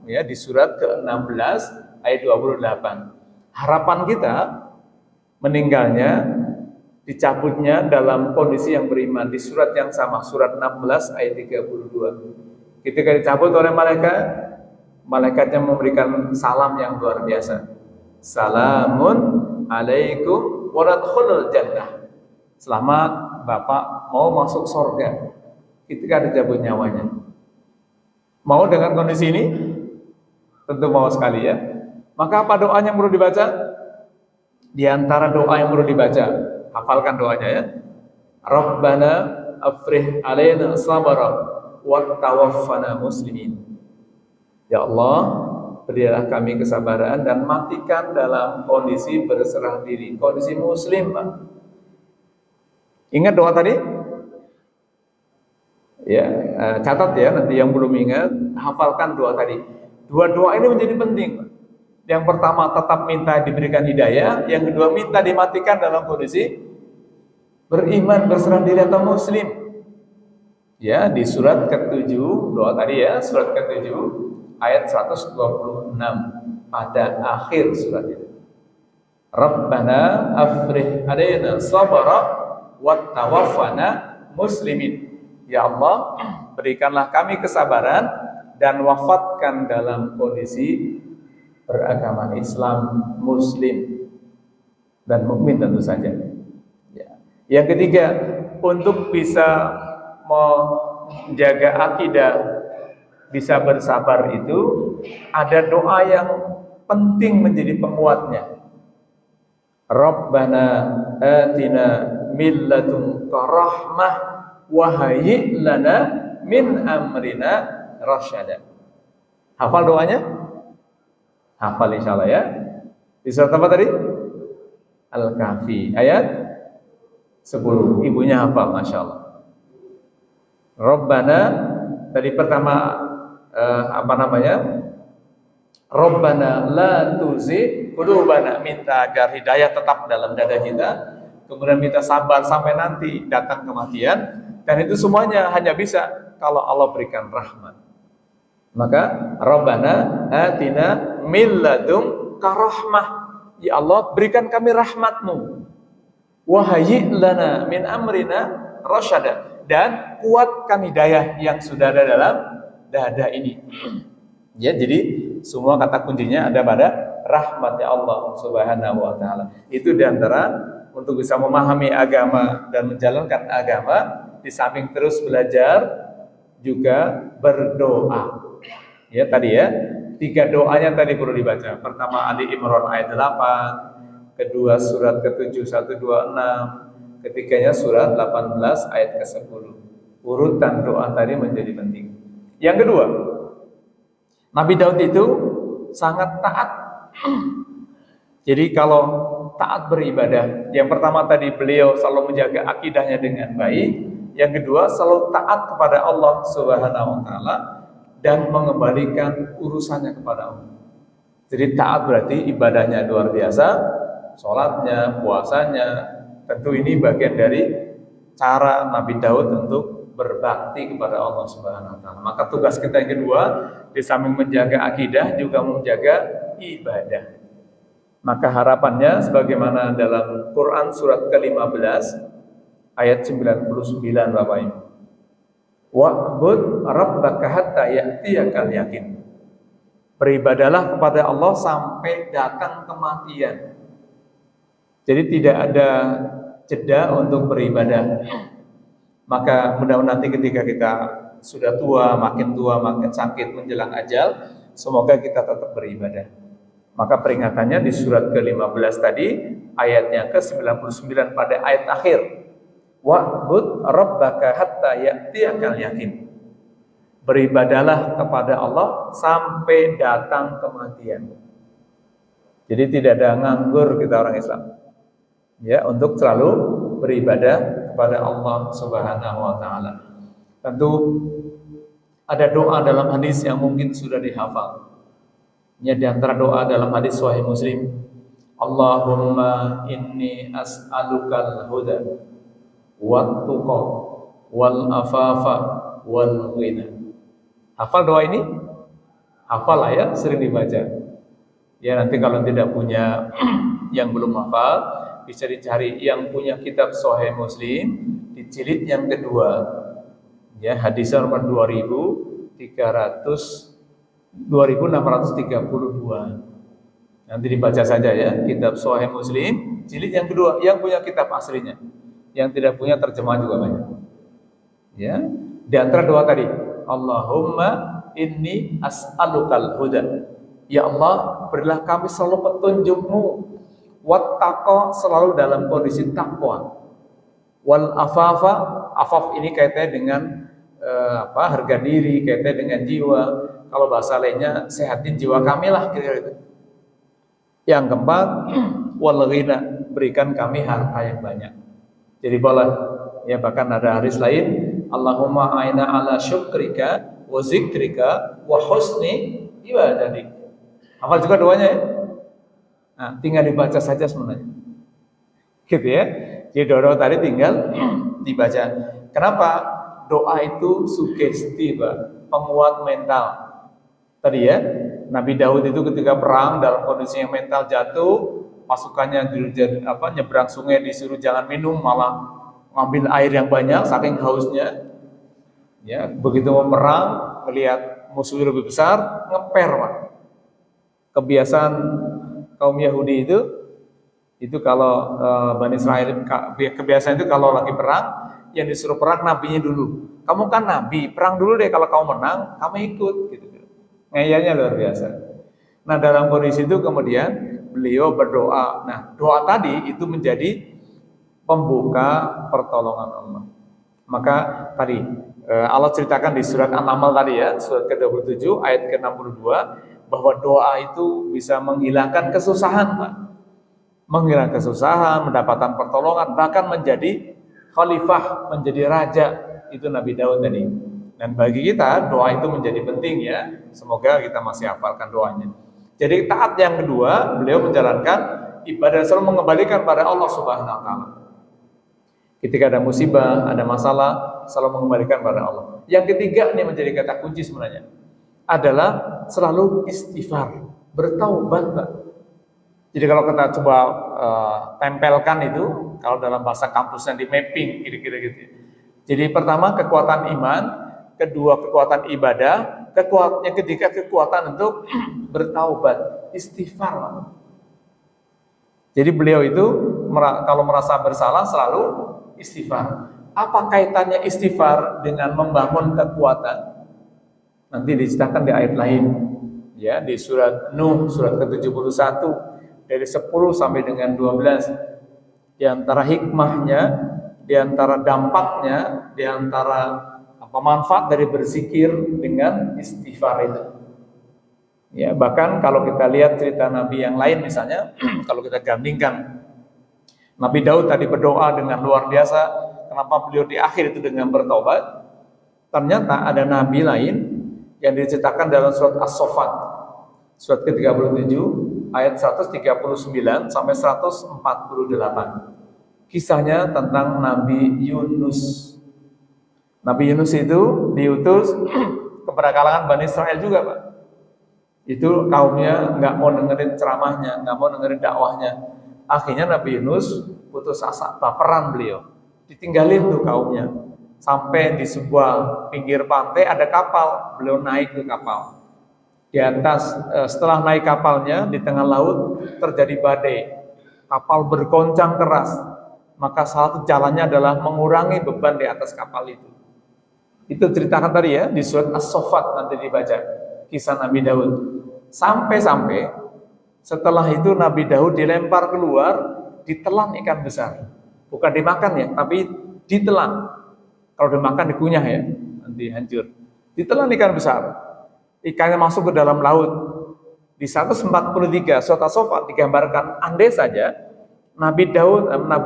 ya, di surat ke-16 ayat 28. Harapan kita meninggalnya, dicabutnya dalam kondisi yang beriman di surat yang sama, surat 16 ayat 32. Ketika dicabut oleh malaikat, malaikatnya memberikan salam yang luar biasa. Salamun alaikum waradkhulul jannah. Selamat Bapak mau masuk surga. Ketika dicabut nyawanya. Mau dengan kondisi ini? Tentu mau sekali ya. Maka apa doanya yang perlu dibaca? Di antara doa yang perlu dibaca, hafalkan doanya ya. Rabbana afrih alaina sabra wa tawaffana muslimin. Ya Allah, berilah kami kesabaran dan matikan dalam kondisi berserah diri, kondisi muslim, Pak. Ingat doa tadi? Ya, catat ya, nanti yang belum ingat, hafalkan doa tadi. 2 doa ini menjadi penting, Pak. Yang pertama tetap minta diberikan hidayah, yang kedua minta dimatikan dalam kondisi beriman, berserah diri atau muslim. Ya, di surat ke-7, doa tadi ya, surat ke-7 ayat 126 pada akhir surat itu. Rabbana afrih alaina sabra wa tawaffana muslimin. Ya Allah, berikanlah kami kesabaran dan wafatkan dalam kondisi beragama Islam, muslim. dan mukmin tentu saja. Ya. Yang ketiga, untuk bisa menjaga akidah, bisa bersabar itu ada doa yang penting menjadi penguatnya. Rabbana atina min ladunka rahmah wa hayyi' lana min amrina rasyada. Hafal doanya? Hafal insyaallah ya. Di surat apa tadi? Al-Kahfi ayat 10. Ibunya hafal, masyaallah. Rabbana tadi pertama Rabbana la tuzigh qulubana, minta agar hidayah tetap dalam dada kita, kemudian minta sabar sampai nanti datang kematian, dan itu semuanya hanya bisa kalau Allah berikan rahmat. Maka Rabbana atina min ladunka rahmah, ya Allah berikan kami rahmatmu, wa hayyi' lana min amrina rasyada, dan kuatkan hidayah yang sudah ada dalam dada ini. Ya, jadi semua kata kuncinya ada pada rahmatnya Allah Subhanahu wa taala. Itu diantara untuk bisa memahami agama dan menjalankan agama, di samping terus belajar juga berdoa. Ya tadi ya, 3 doanya tadi perlu dibaca. Pertama Ali Imran ayat 8, kedua surat ke-7 126, ketiganya surat 18 ayat ke-10. Urutan doa tadi menjadi penting. Yang kedua, Nabi Daud itu sangat taat. Jadi kalau taat beribadah, yang pertama tadi beliau selalu menjaga akidahnya dengan baik, yang kedua selalu taat kepada Allah Subhanahu wa taala dan mengembalikan urusannya kepada Allah. Jadi taat berarti ibadahnya luar biasa, sholatnya, puasanya, tentu ini bagian dari cara Nabi Daud untuk berbakti kepada Allah Subhanahu wa taala. Maka tugas kita yang kedua, di samping menjaga akidah juga menjaga ibadah. Maka harapannya sebagaimana dalam Quran surat ke-15 ayat 99 Bapak Ibu. Wa'bud rabbaka hatta ya'tiyakal yakin. Beribadalah kepada Allah sampai datang kematian. Jadi tidak ada jeda untuk beribadah. Maka mudah-mudahan nanti ketika kita sudah tua, makin sakit menjelang ajal, semoga kita tetap beribadah. Maka peringatannya di surat ke-15 tadi, ayatnya ke-99 pada ayat akhir. Wa'bud rabbaka hatta ya'tiyakal yakin. Beribadalah kepada Allah sampai datang kematian. Jadi tidak ada nganggur kita orang Islam. Ya, untuk selalu beribadah kepada Allah Subhanahu wa taala. Tentu ada doa dalam hadis yang mungkin sudah dihafal. Ya, di antara doa dalam hadis Sahih Muslim, Allahumma inni as'alukal huda wat tuqa wal afafa wal ghina. Hafal doa ini? Hafal lah ya, sering dibaca. Ya, nanti kalau tidak punya yang belum hafal, bisa dicari yang punya kitab Sahih Muslim di jilid yang kedua. Ya, hadis nomor 2632. Nanti dibaca saja ya, kitab Sahih Muslim jilid yang kedua, yang punya kitab aslinya. Yang tidak punya terjemahan juga banyak. Ya, di antara doa tadi, Allahumma inni as'alukal huda. Ya Allah, berilah kami selalu petunjuk-Mu. Wattaqo, selalu dalam kondisi takwa. Wal afafa, afaf ini kaitannya dengan harga diri, kaitannya dengan jiwa. Kalau bahasa lainnya, sehatin jiwa kami lah kira-kira itu. Yang keempat, wal ghina, berikan kami harta yang banyak. Jadi boleh ya, bahkan ada hadis lain, Allahumma aina ala syukrika wa zikrika wa husni ibadatik. Hafal juga doanya ya. Nah, tinggal dibaca saja sebenarnya. Gitu ya. Jadi doa tadi tinggal dibaca. Kenapa? Doa itu sugesti, Pak, penguat mental. Tadi ya, Nabi Daud itu ketika perang dalam kondisi yang mental jatuh, pasukannya nyebrang sungai disuruh jangan minum, malah ngambil air yang banyak saking hausnya. Ya, begitu mau perang, melihat musuh lebih besar, ngeper, Pak. Kebiasaan kaum Yahudi itu Itu kalau Bani Israel kebiasaan itu kalau lagi perang, yang disuruh perang nabinya dulu. Kamu kan nabi, perang dulu deh, kalau kamu menang, kamu ikut gitu. Ngeyelnya luar biasa. Nah, dalam kondisi itu kemudian beliau berdoa. Nah, doa tadi itu menjadi pembuka pertolongan Allah. Maka tadi Allah ceritakan di surat An-Naml tadi ya, surat ke-27 ayat ke-62 bahwa doa itu bisa menghilangkan kesusahan, Pak. Menghilangkan kesusahan, mendapatkan pertolongan, bahkan menjadi khalifah, menjadi raja. Itu Nabi Daud tadi. Dan bagi kita doa itu menjadi penting ya. Semoga kita masih hafalkan doanya. Jadi taat yang kedua, beliau menjalankan ibadah selalu mengembalikan pada Allah Subhanahu wa taala. Ketika ada musibah, ada masalah, selalu mengembalikan pada Allah. Yang ketiga, ini menjadi kata kunci sebenarnya, adalah selalu istighfar, bertaubat, Pak. Jadi kalau kita coba tempelkan itu, kalau dalam bahasa kampusnya di mapping, kira-kira gitu. Jadi pertama kekuatan iman, kedua kekuatan ibadah, yang ketiga kekuatan untuk bertaubat, istighfar, Pak. Jadi beliau itu kalau merasa bersalah selalu istighfar. Apa kaitannya istighfar dengan membangun kekuatan? Nanti diceritakan di ayat lain, ya, di surat Nuh, surat ke-71 dari 10 sampai dengan 12. Di antara hikmahnya, di antara dampaknya, di antara manfaat dari berzikir dengan istighfar itu. Ya, bahkan kalau kita lihat cerita Nabi yang lain misalnya, kalau kita gandingkan Nabi Daud tadi berdoa dengan luar biasa, kenapa beliau di akhir itu dengan bertobat? Ternyata ada nabi lain yang diceritakan dalam surat As-Saffat, surat ke-37 ayat 139 sampai 148. Kisahnya tentang Nabi Yunus. Nabi Yunus itu diutus kepada kalangan Bani Israel juga, Pak. Itu kaumnya nggak mau dengerin ceramahnya, nggak mau dengerin dakwahnya. Akhirnya Nabi Yunus putus asa, baperan beliau. Ditinggalin tuh kaumnya. Sampai di sebuah pinggir pantai ada kapal, beliau naik ke kapal. Di atas, setelah naik kapalnya, di tengah laut terjadi badai. Kapal bergoncang keras. Maka salah satu jalannya adalah mengurangi beban di atas kapal itu. Itu ceritakan tadi ya, di surat As-Saffat nanti dibaca, kisah Nabi Daud. Sampai-sampai setelah itu Nabi Daud dilempar keluar, ditelan ikan besar. Bukan dimakan ya, tapi ditelan. Kalau dimakan dikunyah ya, nanti hancur. Ditelan ikan besar. Ikannya masuk ke dalam laut. Di 143 surat As-Saffat digambarkan, andai saja Nabi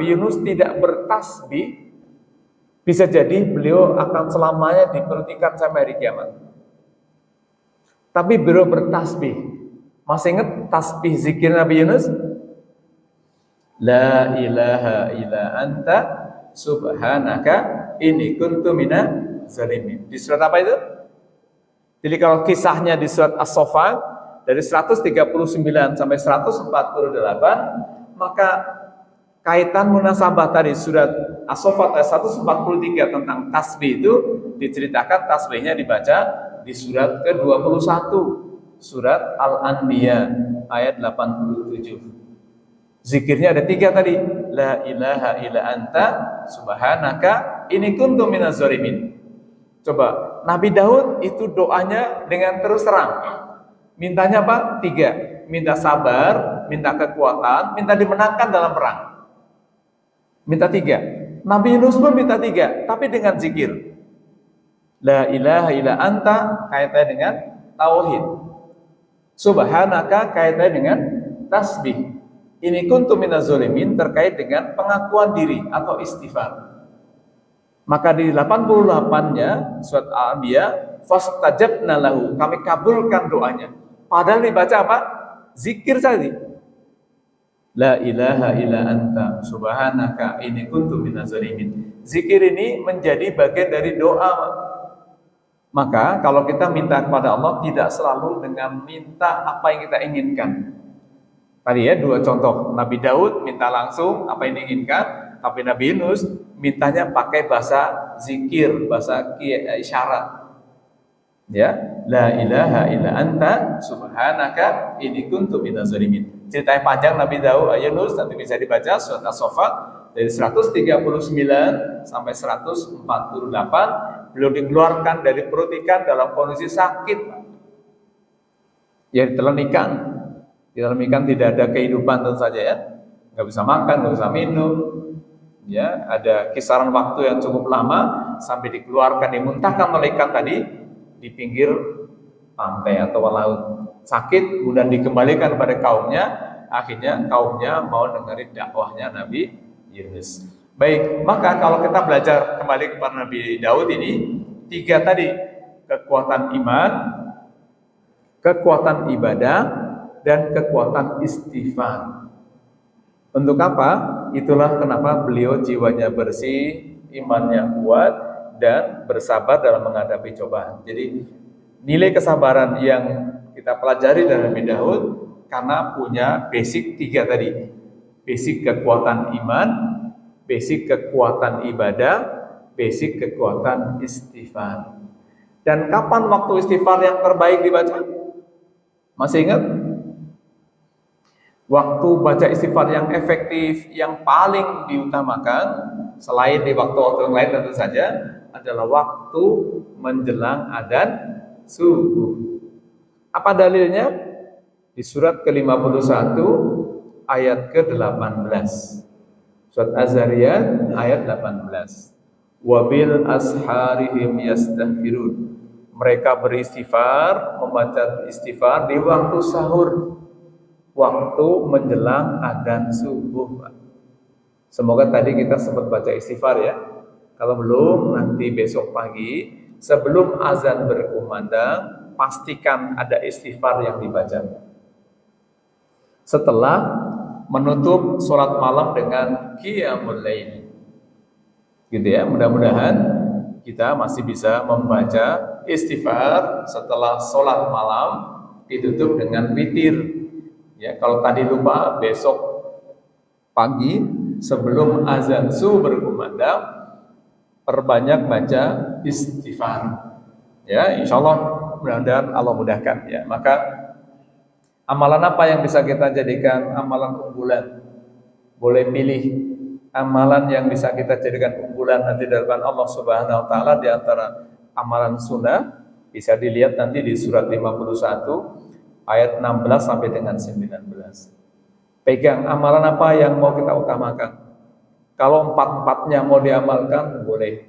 Yunus tidak bertasbih, bisa jadi beliau akan selamanya di perut ikan sampai hari kiamat. Tapi beliau bertasbih. Masih ingat tasbih zikir Nabi Yunus? La ilaha illa anta subhanaka inni kuntu minaz zalimin. Di surat apa itu? Jadi kalau kisahnya di surat As-Saffat dari 139 sampai 148, maka kaitan munasabah tadi surat As-Saffat ayat 143 tentang tasbih itu diceritakan, tasbihnya dibaca di surat ke-21, surat Al-Anbiya ayat 87. Zikirnya ada 3 tadi, la ilaha illa anta subhanaka inni kuntu minaz zalimin. Coba, Nabi Daud itu doanya dengan terus terang. Mintanya apa? 3. Minta sabar, minta kekuatan, minta dimenangkan dalam perang. Minta 3. Nabi Yunus pun minta 3, tapi dengan zikir. La ilaha illa anta kaitannya dengan tauhid. Subhanaka kaitannya dengan tasbih. Ini kuntu minaz zalimin terkait dengan pengakuan diri atau istighfar. Maka di 88-nya surat Al-Anbiya, fastajabna lahu, kami kabulkan doanya. Padahal dibaca apa? Zikir tadi. La ilaha illa anta subhanaka inni kuntu minaz zalimin. Zikir ini menjadi bagian dari doa. Maka kalau kita minta kepada Allah, tidak selalu dengan minta apa yang kita inginkan. Tadi ya 2 contoh, Nabi Daud minta langsung apa yang diinginkan, tapi Nabi Yunus mintanya pakai bahasa zikir, bahasa isyarat. Ya, la ilaha illa anta subhanaka inni kuntu minaz zalimin. Ceritanya panjang Nabi Daud, Yunus, nanti bisa dibaca surat As-Saffat dari 139 sampai 148. Beliau dikeluarkan dari perut ikan dalam kondisi sakit. Ya, ditelan ikan. Ditelan ikan tidak ada kehidupan tentu saja ya. Nggak bisa makan, nggak bisa minum. Ya, ada kisaran waktu yang cukup lama sampai dikeluarkan, dimuntahkan oleh ikan tadi di pinggir pantai atau laut. Sakit, kemudian dikembalikan kepada kaumnya. Akhirnya kaumnya mau dengerin dakwahnya Nabi Yunus. Baik, maka kalau kita belajar kembali kepada Nabi Daud ini, 3 tadi, kekuatan iman, kekuatan ibadah, dan kekuatan istighfar. Untuk apa? Itulah kenapa beliau jiwanya bersih, imannya kuat, dan bersabar dalam menghadapi cobaan. Jadi nilai kesabaran yang kita pelajari dari Nabi Daud karena punya basic 3 tadi. Basic kekuatan iman, basic kekuatan ibadah, basic kekuatan istighfar. Dan kapan waktu istighfar yang terbaik dibaca? Masih ingat? Waktu baca istighfar yang efektif, yang paling diutamakan selain di waktu-waktu yang lain tentu saja adalah waktu menjelang adzan subuh. Apa dalilnya? Di surat ke-51 ayat ke-18. Surat Az-Zariyat ayat 18. Wabil asharihim yastaghfirun. Mereka beristighfar, membaca istighfar di waktu sahur, waktu menjelang adzan subuh. Semoga tadi kita sempat baca istighfar ya. Kalau belum, nanti besok pagi sebelum azan berkumandang, pastikan ada istighfar yang dibaca. Setelah menutup sholat malam dengan qiyamul lail, gitu ya. Mudah-mudahan kita masih bisa membaca istighfar setelah sholat malam ditutup dengan witir. Ya, kalau tadi lupa, besok pagi sebelum azan subuh berkumandang perbanyak baca istighfar. Ya, insyaallah mudah-mudahan Allah mudahkan ya. Maka amalan apa yang bisa kita jadikan amalan unggulan? Boleh pilih amalan yang bisa kita jadikan unggulan nanti dari Allah Subhanahu wa taala di antara amalan sunnah. Bisa dilihat nanti di surat 51 ayat 16 sampai dengan 19. Pegang amalan apa yang mau kita utamakan. Kalau 4-4-nya mau diamalkan, boleh.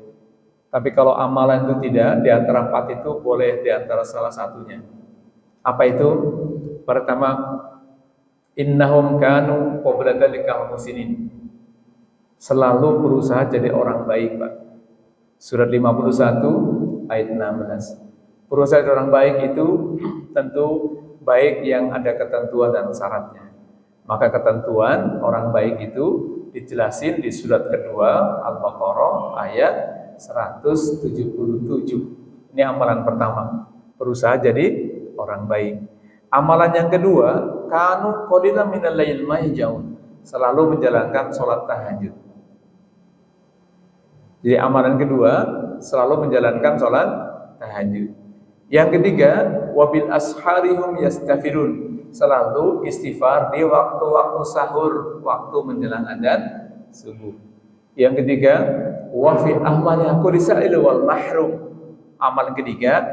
Tapi kalau amalan itu tidak, di antara 4 itu boleh di antara salah satunya. Apa itu? Pertama, innahum kanu qabla dzalika muhsinin. Selalu berusaha jadi orang baik, Pak. Surat 51 ayat 16. Berusaha jadi orang baik itu tentu baik yang ada ketentuan dan syaratnya. Maka ketentuan orang baik itu dijelasin di surat kedua Al-Baqarah ayat 177. Ini amalan pertama, berusaha jadi orang baik. Amalan yang kedua, kanu qalilan minal lail ma yahjaun, selalu menjalankan sholat tahajud. Jadi amalan kedua, selalu menjalankan sholat tahajud. Yang ketiga, wabil asharihum yastaghfirun, selalu istighfar di waktu-waktu sahur, waktu menjelang adzan subuh. Yang ketiga, wa fi ahmali kulisail wal mahrum. Amalan ketiga,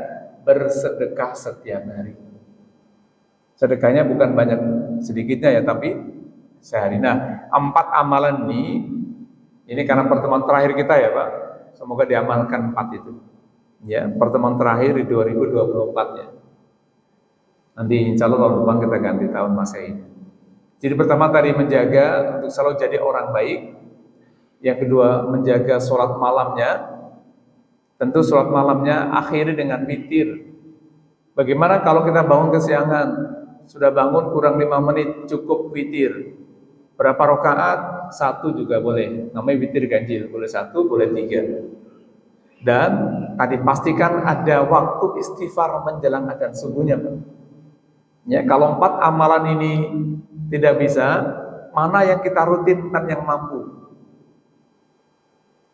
bersedekah setiap hari. Sedekahnya bukan banyak sedikitnya ya, tapi sehari. Nah, 4 amalan ini karena pertemuan terakhir kita ya Pak. Semoga diamalkan 4 itu. Ya, pertemuan terakhir di 2024 ya. Nanti insya Allah tahun depan kita ganti tahun Masehi. Jadi pertama tadi menjaga untuk selalu jadi orang baik. Yang kedua menjaga sholat malamnya. Tentu sholat malamnya akhiri dengan witir. Bagaimana kalau kita bangun kesiangan? Sudah bangun kurang 5 menit cukup witir. Berapa rakaat? 1 juga boleh. Namanya witir ganjil. Boleh 1, boleh 3. Dan tadi pastikan ada waktu istighfar menjelang adzan subuhnya, Pak. Ya, kalau 4 amalan ini tidak bisa, mana yang kita rutinkan yang mampu?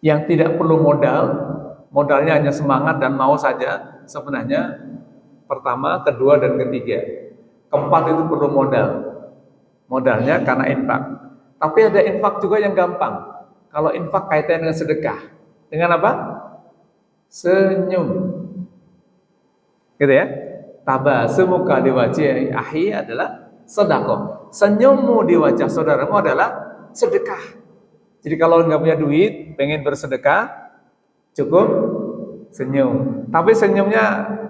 Yang tidak perlu modal, modalnya hanya semangat dan mau saja, sebenarnya pertama, kedua, dan ketiga. Keempat itu perlu modal. Modalnya karena infak. Tapi ada infak juga yang gampang. Kalau infak kaitannya dengan sedekah. Dengan apa? Senyum. Gitu ya. Tabasumuka di wajhi akhi adalah sedekah. Senyummu di wajah saudaramu adalah sedekah. Jadi kalau nggak punya duit, pengen bersedekah, cukup senyum. Tapi senyumnya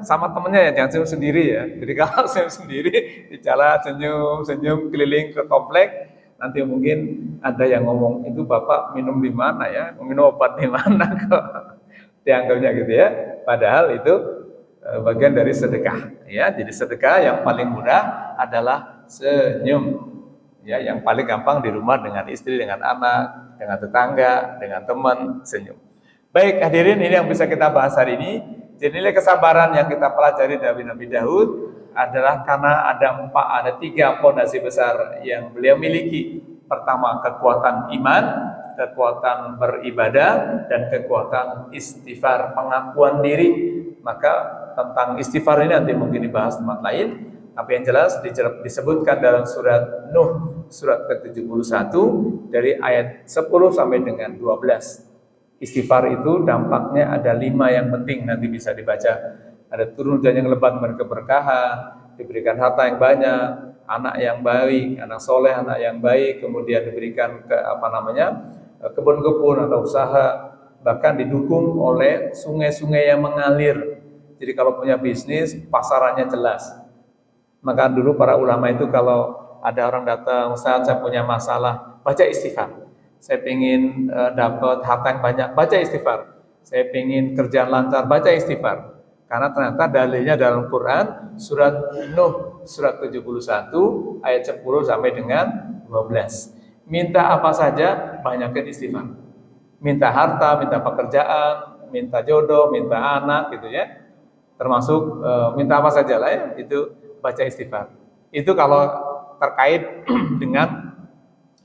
sama temennya ya, jangan senyum sendiri ya. Jadi kalau senyum sendiri di jalan senyum keliling ke komplek, nanti mungkin ada yang ngomong, itu Bapak minum di mana ya? Minum obat di mana kok? Dianggapnya gitu ya. Padahal itu bagian dari sedekah ya. Jadi sedekah yang paling mudah adalah senyum. Ya, yang paling gampang di rumah dengan istri, dengan anak, dengan tetangga, dengan teman, senyum. Baik hadirin, ini yang bisa kita bahas hari ini. Jadi nilai kesabaran yang kita pelajari dari Nabi Daud adalah karena ada tiga fondasi besar yang beliau miliki. Pertama, kekuatan iman, kekuatan beribadah, dan kekuatan istighfar, pengakuan diri. Maka tentang istighfar ini nanti mungkin dibahas tempat lain. Tapi yang jelas disebutkan dalam surat Nuh, surat ke-71 dari ayat 10 sampai dengan 12. Istighfar itu dampaknya ada 5 yang penting, nanti bisa dibaca. Ada turun hujan yang lebat, berkeberkahan, diberikan harta yang banyak, anak yang baik, anak soleh, anak yang baik, kemudian diberikan kebun-kebun atau usaha, bahkan didukung oleh sungai-sungai yang mengalir. Jadi kalau punya bisnis, pasarannya jelas. Maka dulu para ulama itu kalau ada orang datang, Ustaz saya punya masalah, baca istighfar. Saya ingin dapat harta yang banyak, baca istighfar. Saya ingin kerjaan lancar, baca istighfar. Karena ternyata dalilnya dalam Quran, surat Nuh, surat 71, ayat 10 sampai dengan 12. Minta apa saja, banyakkan istighfar. Minta harta, minta pekerjaan, minta jodoh, minta anak gitu ya. Termasuk minta apa saja lah ya, itu baca istighfar. Itu kalau terkait dengan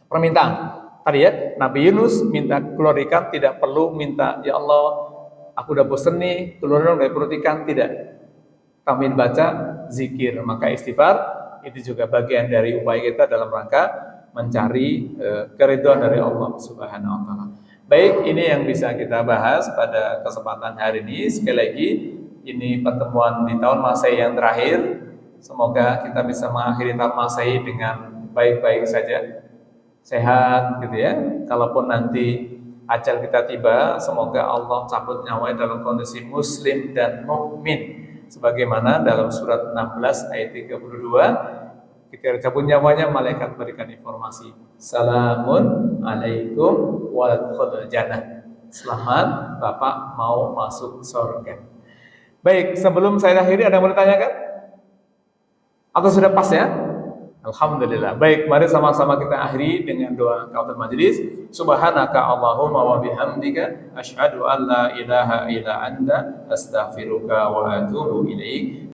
permintaan. Tadi ya, Nabi Yunus minta keluar ikan, tidak perlu minta, ya Allah, aku udah bosen nih, keluar dong dari perut ikan, tidak. Kami baca zikir, maka istighfar itu juga bagian dari upaya kita dalam rangka mencari keridhaan dari Allah Subhanahu wa taala. Baik, ini yang bisa kita bahas pada kesempatan hari ini. Sekali lagi, ini pertemuan di tahun Masehi yang terakhir. Semoga kita bisa mengakhiri tahun Masehi dengan baik-baik saja, sehat gitu ya. Kalaupun nanti ajal kita tiba, semoga Allah cabut nyawanya dalam kondisi muslim dan mukmin. Sebagaimana dalam surat 16 ayat 32, ketika cabut nyawanya, malaikat berikan informasi, Salamun alaikum waladkhulul jannah. Selamat, Bapak mau masuk surga. Baik, sebelum saya akhiri, ada yang mau ditanyakan? Atau sudah pas ya? Alhamdulillah. Baik, mari sama-sama kita akhiri dengan doa kafatul majelis. Subhanaka Allahumma wa bihamdika asyhadu an la ilaha illa anta astaghfiruka wa atubu ilaik.